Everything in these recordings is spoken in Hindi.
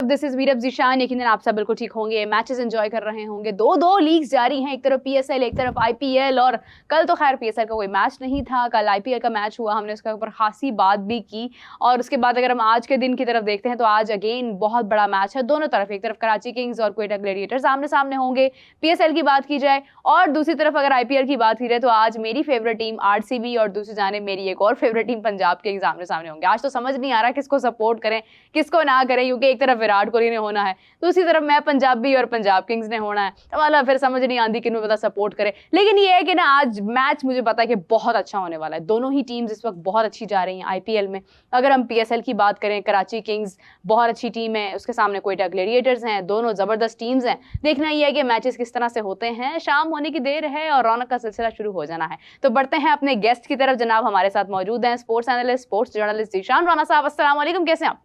This is वीरब Zeeshan. यकीनन आप सब बिल्कुल ठीक होंगे, मैचेस एंजॉय कर रहे होंगे। दो लीग्स जारी हैं, एक तरफ पीएसएल एक तरफ आईपीएल। और कल तो खैर पीएसएल का कोई मैच नहीं था, कल आईपीएल का मैच हुआ, हमने उसके ऊपर खासी बात भी की। और उसके बाद अगर हम आज के दिन की तरफ देखते हैं तो आज अगेन बहुत बड़ा मैच है दोनों तरफ। एक तरफ कराची किंग्स और क्वेटा ग्लैडिएटर्स आमने सामने होंगे पीएसएल की बात की जाए, और दूसरी तरफ अगर आईपीएल की बात की जाए तो आज मेरी फेवरेट टीम आरसीबी और दूसरी जाने मेरी एक और फेवरेट टीम पंजाब किंग्स आमने सामने होंगे। आज तो समझ नहीं आ रहा किसको सपोर्ट करें किसको ना करें, क्योंकि एक तरफ विराट कोहली ने होना है, दूसरी तरफ मैं पंजाबी और पंजाब किंग्स ने होना है। तो वाला फिर समझ नहीं आती कि पता सपोर्ट करें। लेकिन ये है कि ना आज मैच मुझे पता है कि बहुत अच्छा होने वाला है। दोनों ही टीम्स इस वक्त बहुत अच्छी जा रही हैं आईपीएल में। अगर हम पीएसएल की बात करें, कराची किंग्स बहुत अच्छी टीम है, उसके सामने क्वेटा ग्लैडिएटर्स हैं, दोनों जबरदस्त टीम्स हैं। देखना ये है कि मैचेस किस तरह से होते हैं। शाम होने की देर है और रौनक का सिलसिला शुरू हो जाना है। तो बढ़ते हैं अपने गेस्ट की तरफ। जनाब हमारे साथ मौजूद हैं sports analyst, sports journalist Zeeshan Rana साहब। अस्सलाम वालेकुम, कैसे हैं आप?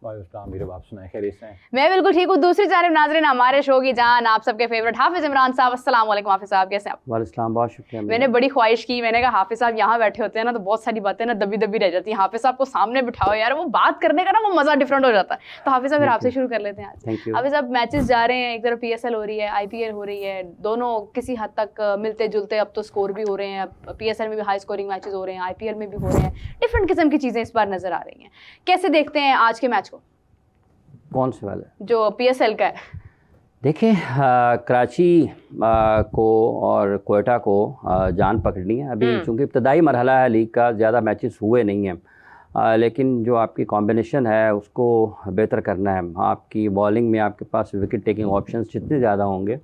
मैं बिल्कुल ठीक हूँ। दूसरी जानिब नाज़रीन हमारे शो की जान आप सबके फेवरेट हाफिज इमरान साहब। अस्सलाम वालेकुम हाफिज साहब, कैसे हैं आप? वालेकुम, बहुत शुक्रिया। मैंने बड़ी ख्वाहिश की, मैंने कहा हाफिज साहब यहाँ बैठे होते हैं ना तो बहुत सारी बातें ना दबी दबी रह जाती हैं, हाफिज साहब को सामने बिठाओ यार, वो बात करने का ना वो मजा डिफरेंट हो जाता है। तो हाफिज साहब फिर आपसे शुरू कर लेते हैं आज। हाफिज साहब मैचेस जा रहे हैं, एक तरफ पीएसएल हो रही है, आईपीएल हो रही है, दोनों किसी हद तक मिलते जुलते अब तो स्कोर भी हो रहे हैं। पीएसएल में भी हाई स्कोरिंग मैचेस हो रहे हैं, आईपीएल में भी हो रहे हैं, डिफरेंट किस्म की चीजें इस बार नजर आ रही हैं। कैसे देखते हैं आज के मैच को? कौन से वाले? जो पीएसएल का है। देखिए, कराची को और क्वेटा को जान पकड़नी है अभी, चूँकि इब्तदाई मरहला है लीग का, ज़्यादा मैचेस हुए नहीं हैं। लेकिन जो आपकी कॉम्बिनेशन है उसको बेहतर करना है। आपकी बॉलिंग में आपके पास विकेट टेकिंग ऑप्शंस जितने ज़्यादा होंगे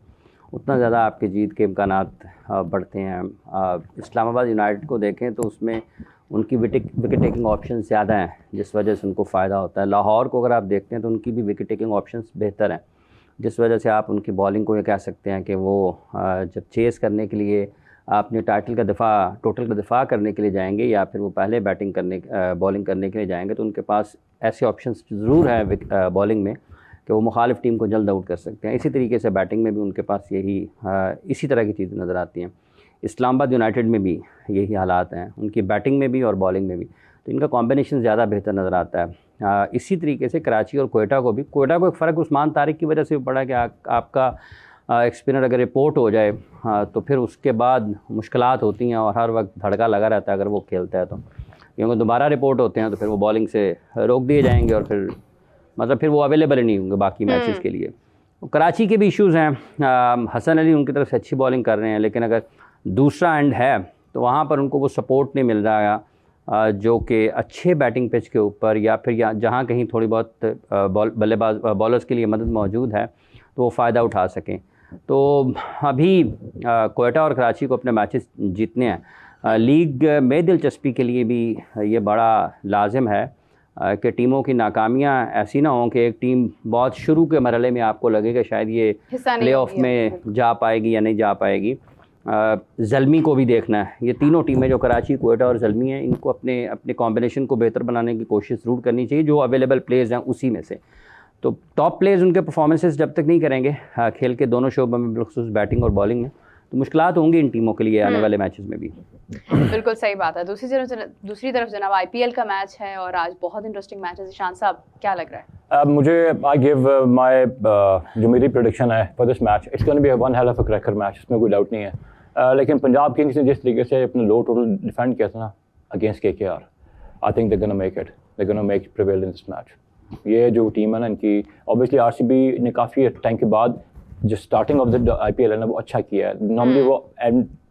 उतना ज़्यादा आपके जीत के इम्कानात बढ़ते हैं। इस्लामाबाद यूनाइटेड को देखें तो उसमें उनकी विकेट टेकिंग ऑप्शंस ज़्यादा हैं, जिस वजह से उनको फ़ायदा होता है। लाहौर को अगर आप देखते हैं तो उनकी भी विकेट टेकिंग ऑप्शंस बेहतर हैं, जिस वजह से आप उनकी बॉलिंग को ये कह सकते हैं कि वो जब चेस करने के लिए अपने टोटल का दिफा करने के लिए जाएंगे या फिर वो पहले बॉलिंग करने के लिए जाएंगे तो उनके पास ऐसे ऑप्शंस ज़रूर हैं बॉलिंग में कि वो मुखालिफ टीम को जल्द आउट कर सकते हैं। इसी तरीके से बैटिंग में भी उनके पास इसी तरह की चीज़ें नज़र आती हैं। इस्लामाबाद यूनाइटेड में भी यही हालात हैं, उनकी बैटिंग में भी और बॉलिंग में भी, तो इनका कॉम्बिनेशन ज़्यादा बेहतर नज़र आता है। इसी तरीके से कराची और क्वेटा को एक फ़र्क उस्मान तारिक की वजह से भी पड़ा कि आपका एक स्पिनर अगर रिपोर्ट हो जाए तो फिर उसके बाद मुश्किलात होती हैं और हर वक्त धड़का लगा रहता है अगर वो खेलता है तो, क्योंकि दोबारा रिपोर्ट होते हैं तो फिर वो बॉलिंग से रोक दिए जाएंगे और फिर वो अवेलेबल ही नहीं होंगे बाकी मैचेस के लिए। तो कराची के भी इश्यूज़ हैं। हसन अली उनकी तरफ से अच्छी बॉलिंग कर रहे हैं, लेकिन अगर दूसरा एंड है तो वहाँ पर उनको वो सपोर्ट नहीं मिल रहा है जो कि अच्छे बैटिंग पिच के ऊपर या फिर जहाँ कहीं थोड़ी बहुत बॉलर्स के लिए मदद मौजूद है तो वो फ़ायदा उठा सकें। तो अभी क्वेटा और कराची को अपने मैचेस जीतने हैं। लीग में दिलचस्पी के लिए भी ये बड़ा लाजिम है कि टीमों की नाकामियाँ ऐसी ना हों कि एक टीम बहुत शुरू के मरहले में आपको लगे कि शायद ये प्लेऑफ में जा पाएगी या नहीं जा पाएगी। ज़ल्मी को भी देखना है। ये तीनों टीमें जो कराची, क्वेटा और ज़ल्मी हैं, इनको अपने कॉम्बिनेशन को बेहतर बनाने की कोशिश ज़रूर करनी चाहिए, जो अवेलेबल प्लेयर्स हैं उसी में से। तो टॉप प्लेयर्स उनके परफॉर्मेंसेस जब तक नहीं करेंगे खेल के दोनों शोबों में, बिलखुसूस बैटिंग और बॉलिंग में, तो मुश्किलात होंगी इन टीमों के लिए आने वाले मैचेस में भी। बिल्कुल सही बात है। दूसरी तरफ जनाब आईपीएल का मैच है और आज बहुत इंटरेस्टिंग मैच है। ज़ीशान साहब क्या लग रहा है? मुझे आई गिव माय जो मेरी प्रेडिक्शन है for this match, it's gonna be one hell of a cracker match, इसमें कोई डाउट नहीं है। लेकिन पंजाब किंग्स ने जिस तरीके से अपना लो टोटल डिफेंड किया था ना against KKR, I think they gonna make prevail in this match. ये जो टीम है ना इनकी, ऑब्वियसली आरसीबी ने काफ़ी टाइम के बाद जो स्टार्टिंग ऑफ द आईपीएल है ना वो अच्छा किया है। नॉर्मली वो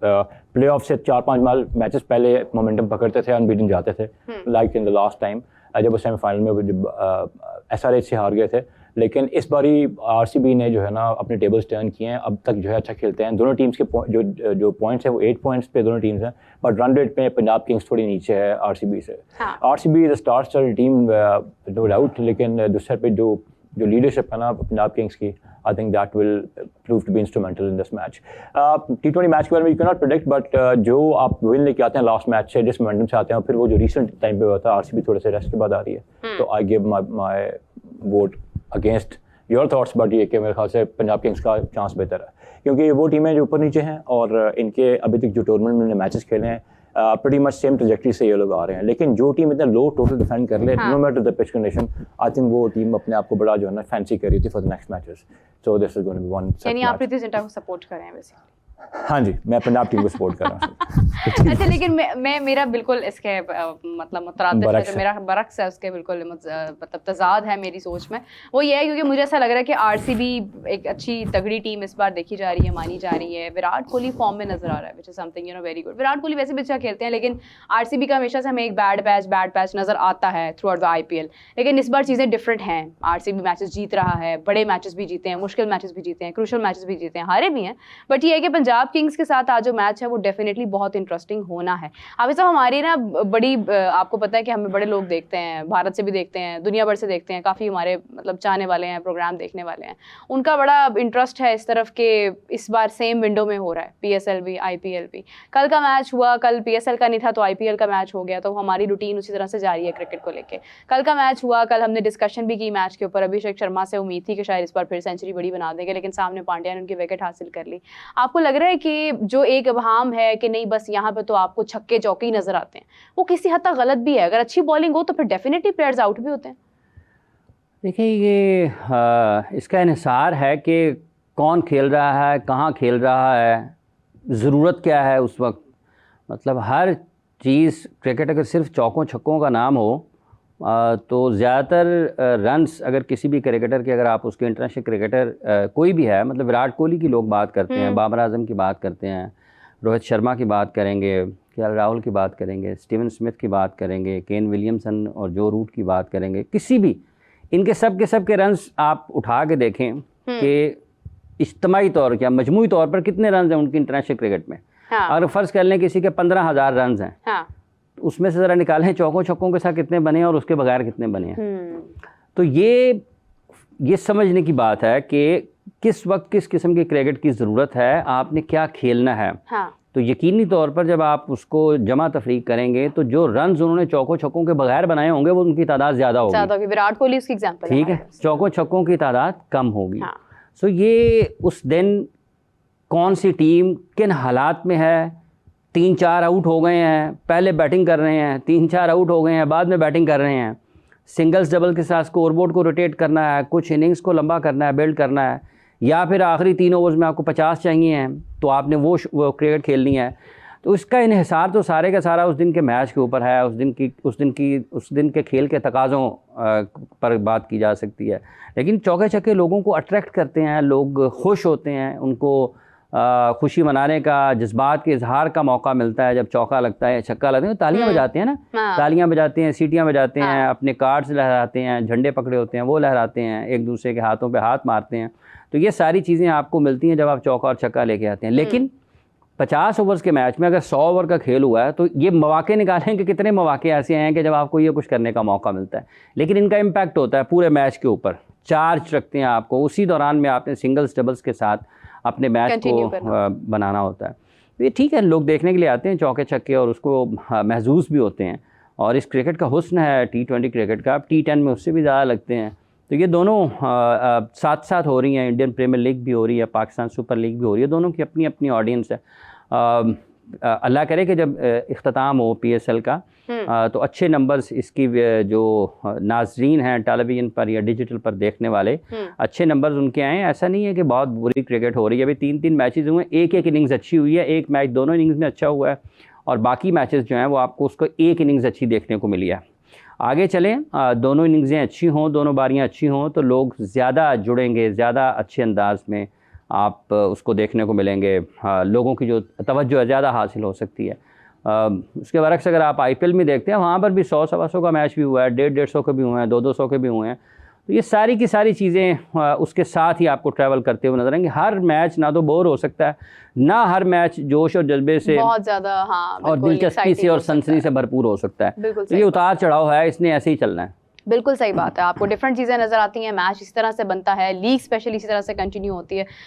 प्ले ऑफ से 4-5 मैचेस पहले मोमेंटम पकड़ते थे, अनबीटन जाते थे, like in the last time जब वो सेमीफाइनल में जब एसआरएच से हार गए थे। लेकिन इस बारी आरसीबी ने जो है ना अपने टेबल्स टर्न किए हैं, अब तक जो है अच्छा खेलते हैं। दोनों टीम्स के जो पॉइंट्स हैं वो 8 पॉइंट्स पे दोनों टीम्स हैं, बट रन रेट पे पंजाब किंग्स थोड़ी नीचे है आरसीबी से। RCB is a star team no doubt, लेकिन दूसरे पे जो लीडरशिप है ना पंजाब किंग्स की, I think that will prove to be instrumental in this match. T20 match के बारे में you can not predict, but जो आप विन लेके आते हैं लास्ट मैच से, जिस मोमेंटम से आते हैं, फिर वो जो रिसेंट टाइम पे हुआ था, आरसीबी थोड़े से रेस्ट के बाद आ रही है, तो I give my vote against your thoughts, but ये कि मेरे ख्याल से पंजाब किंग्स का चांस बेहतर है, क्योंकि वो टीमें जो ऊपर नीचे हैं और इनके अभी तक जो टूर्नामेंट में मैचेस खेले हैं pretty much सेम ट्रजेक्टरी से ये लोग आ रहे हैं, लेकिन जो टीम इतना लो टोटल डिफेंड कर ले, no matter the pitch condition, I think वो टीम अपने आप को बड़ा जो है ना फैंसी कर रही थी for the next matches. So this is going to be one. यानी आप प्रीति जिंटा को सपोर्ट कर रहे हैं वैसे? हाँ जी, मैं पंजाब टीम को सपोर्ट कर रहा हूँ। अच्छा, लेकिन मैं मेरा बिल्कुल इसके मतलब मुतरादिफ है, जो मेरा बरक्स है उसके बिल्कुल मतलब तजाद है मेरी सोच में। वो ये है क्योंकि मुझे ऐसा लग रहा है कि आरसीबी एक अच्छी तगड़ी टीम इस बार देखी जा रही है, मानी जा रही है। विराट कोहली फॉर्म में नजर आ रहा है, which is something very good. Virat Kohli वैसे भी अच्छा खेलते हैं, लेकिन आरसीबी का हमेशा से हमें एक बैड पैच नजर आता है थ्रू आउट द आईपीएल। लेकिन इस बार चीज़ें डिफरेंट हैं। आरसीबी मैचेस जीत रहा है, बड़े मैचेस भी जीते हैं, मुश्किल मैचेस भी जीते हैं, क्रूशल मैचेस भी जीते हैं, हारे भी हैं। बट ये है कि पंजाब किंग्स के साथ आज जो मैच है वो डेफिनेटली बहुत इंटरेस्टिंग होना है। अभी सब हमारी ना बड़ी आपको पता है कि हमें बड़े लोग देखते हैं, भारत से भी देखते हैं, दुनिया भर से देखते हैं, काफ़ी हमारे मतलब चाहने वाले हैं, प्रोग्राम देखने वाले हैं। उनका बड़ा इंटरेस्ट है इस तरफ के इस बार सेम विंडो में हो रहा है, पीएसएल भी आईपीएल भी। कल का मैच हुआ, कल पीएसएल का नहीं था तो आईपीएल का मैच हो गया, तो हमारी रूटीन उसी तरह से जारी है क्रिकेट को लेके। कल का मैच हुआ, कल हमने डिस्कशन भी की मैच के ऊपर। अभिषेक शर्मा से उम्मीद थी कि शायद इस बार फिर सेंचुरी बड़ी बना देंगे, लेकिन सामने पांड्या ने उनकी विकेट हासिल कर ली। आपको लग रहा है कि जो एक अबहाम है कि नहीं बस यहाँ पे तो आपको छक्के चौके ही नजर आते हैं, वो किसी हद तक गलत भी है? अगर अच्छी बॉलिंग हो तो फिर डेफिनेटली प्लेयर्स आउट भी होते हैं। देखिए, ये इसका इन्हिसार है कि कौन खेल रहा है, कहाँ खेल रहा है, ज़रूरत क्या है उस वक्त। मतलब हर चीज़ क्रिकेट अगर सिर्फ चौकों छक्कों का नाम हो तो ज़्यादातर रन्स अगर किसी भी क्रिकेटर के, अगर आप उसके इंटरनेशनल क्रिकेटर कोई भी है, मतलब विराट कोहली की लोग बात करते हैं, बाबर आजम की बात करते हैं, रोहित शर्मा की बात करेंगे, केएल राहुल की बात करेंगे, स्टीवन स्मिथ की बात करेंगे, केन विलियमसन और जो रूट की बात करेंगे, किसी भी इनके सब के रन्स आप उठा के देखें कि इज्तिमाई तौर या मजमूई तौर पर कितने रन हैं उनकी इंटरनेशनल क्रिकेट में। हाँ। अगर फ़र्ज़ कर लें किसी के 15,000 रन हैं, हाँ। उसमें से ज़रा निकालें चौकों छक्कों के साथ कितने बने हैं और उसके बगैर कितने बने हैं। तो ये समझने की बात है कि किस वक्त किस किस्म की क्रिकेट की ज़रूरत है, आपने क्या खेलना है। हाँ। तो यकीनी तौर पर जब आप उसको जमा तफरीक करेंगे तो जो रन्स उन्होंने चौकों छक्कों के बगैर बनाए होंगे वो उनकी तादाद ज़्यादा होगी। विराट कोहली उसकी एग्जांपल है। ठीक है, चौकों छक्कों की तादाद कम होगी। हाँ। सो ये उस दिन कौन सी टीम किन हालात में है, 3-4 आउट हो गए हैं, पहले बैटिंग कर रहे हैं, 3-4 आउट हो गए हैं, बाद में बैटिंग कर रहे हैं, सिंगल्स डबल के साथ स्कोरबोर्ड को रोटेट करना है, कुछ इनिंग्स को लंबा करना है, बिल्ड करना है, या फिर आखिरी 3 ओवर्स में आपको 50 चाहिए हैं तो आपने वो क्रिकेट खेलनी है। तो इसका इन्हिसार तो सारे का सारा उस दिन के मैच के ऊपर है, उस दिन के खेल के तकाज़ों पर बात की जा सकती है। लेकिन चौके छक्के लोगों को अट्रैक्ट करते हैं, लोग खुश होते हैं, उनको खुशी मनाने का, जज्बात के इजहार का मौका मिलता है। जब चौका लगता है, छक्का लगता है, तो तालियां बजाते हैं ना, तालियां बजाते हैं, सीटियां बजाते हैं, अपने कार्ड्स लहराते हैं, झंडे पकड़े होते हैं वो लहराते हैं, एक दूसरे के हाथों पे हाथ मारते हैं। तो ये सारी चीज़ें आपको मिलती हैं जब आप चौका और छक्का लेके आते हैं। लेकिन 50 ओवर्स के मैच में अगर 100 ओवर का खेल हुआ है तो ये मौके निकालें कि कितने मौके ऐसे हैं कि जब आपको ये कुछ करने का मौका मिलता है, लेकिन इनका इम्पैक्ट होता है पूरे मैच के ऊपर, चार्ज रखते हैं आपको। उसी दौरान में आपने सिंगल्स डबल्स के साथ अपने मैच को बनाना होता है। तो ये ठीक है, लोग देखने के लिए आते हैं चौके छक्के और उसको महसूस भी होते हैं। और इस क्रिकेट का हुस्न है T20 क्रिकेट का, अब T10 में उससे भी ज़्यादा लगते हैं। तो ये दोनों साथ साथ हो रही हैं, इंडियन प्रीमियर लीग भी हो रही है, पाकिस्तान सुपर लीग भी हो रही है, दोनों की अपनी अपनी ऑडियंस है। अल्लाह करे कि जब इख्तिताम हो PSL का तो अच्छे नंबर्स इसकी जो नाजरीन हैं टेलीविज़न पर या डिजिटल पर देखने वाले, अच्छे नंबर्स उनके आए। ऐसा नहीं है कि बहुत बुरी क्रिकेट हो रही है। अभी 3-3 मैचेस हुए, एक इनिंग्स अच्छी हुई है, एक मैच दोनों इनिंग्स में अच्छा हुआ है, और बाकी मैचेस जो हैं वो आपको उसको एक इनिंग्स अच्छी देखने को मिली है। आगे चलें, दोनों इनिंग्सें अच्छी हों, दोनों बारियाँ अच्छी हों तो लोग ज़्यादा जुड़ेंगे, ज़्यादा अच्छे अंदाज में आप उसको देखने को मिलेंगे, लोगों की जो तवज्जो है ज़्यादा हासिल हो सकती है। उसके बरक्स अगर आप IPL में देखते हैं, वहाँ पर भी 100-125 का मैच भी हुआ है, 150-150 के भी हुए हैं, 200-200 के भी हुए हैं। तो ये सारी की सारी चीज़ें उसके साथ ही आपको ट्रैवल करते हुए नजर आएंगे। हर मैच ना तो बोर हो सकता है, ना हर मैच जोश और जज्बे से बहुत ज़्यादा और दिलचस्पी से और सनसनी से भरपूर हो सकता है। तो ये उतार चढ़ाव है, इसने ऐसे ही चलना है। बिल्कुल सही बात है, आपको डिफरेंट चीज़ें नज़र आती हैं, मैच इसी तरह से बनता है, लीग स्पेशली इसी तरह से कंटिन्यू होती है।